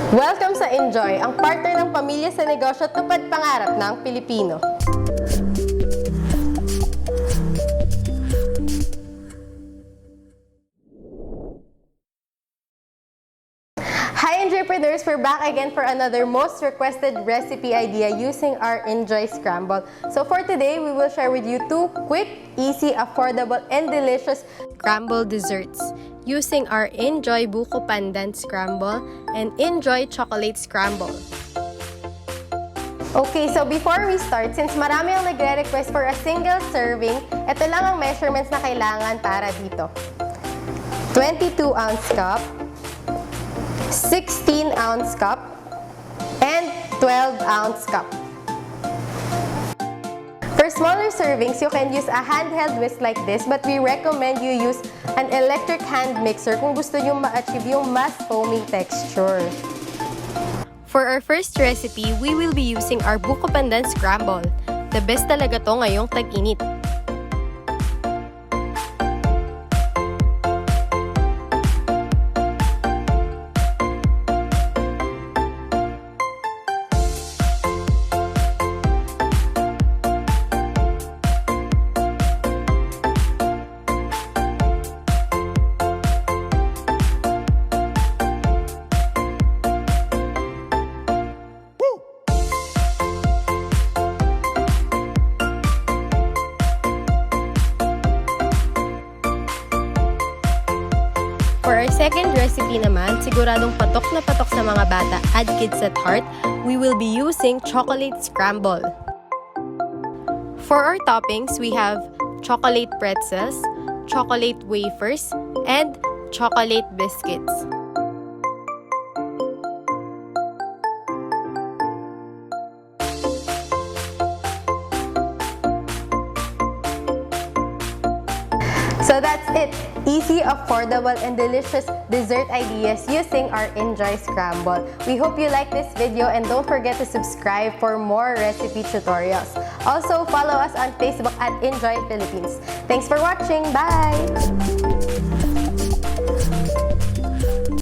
Welcome sa inJoy, ang partner ng pamilya sa negosyo at tupad pangarap ng Pilipino. Hi entrepreneurs! We're back again for another most requested recipe idea using our inJoy Scramble. So for today, we will share with you two quick, easy, affordable, and delicious scramble desserts using our inJoy Buko Pandan Scramble and inJoy Chocolate Scramble. Okay, so before we start, since marami ang nagre-request for a single serving, ito lang ang measurements na kailangan para dito. 22-ounce cup, 16-ounce cup, and 12-ounce cup. For smaller servings, you can use a handheld whisk like this, but we recommend you use an electric hand mixer kung gusto nyo ma-achieve yung mas foamy texture. For our first recipe, we will be using our Buko Pandan Scramble. The best talaga to ngayong tag-init. For our second recipe naman, siguradong patok na patok sa mga bata at kids at heart, we will be using chocolate scramble. For our toppings, we have chocolate pretzels, chocolate wafers, and chocolate biscuits. So that's it! Easy, affordable, and delicious dessert ideas using our inJoy Scramble. We hope you like this video and don't forget to subscribe for more recipe tutorials. Also, follow us on Facebook at inJoy Philippines. Thanks for watching! Bye!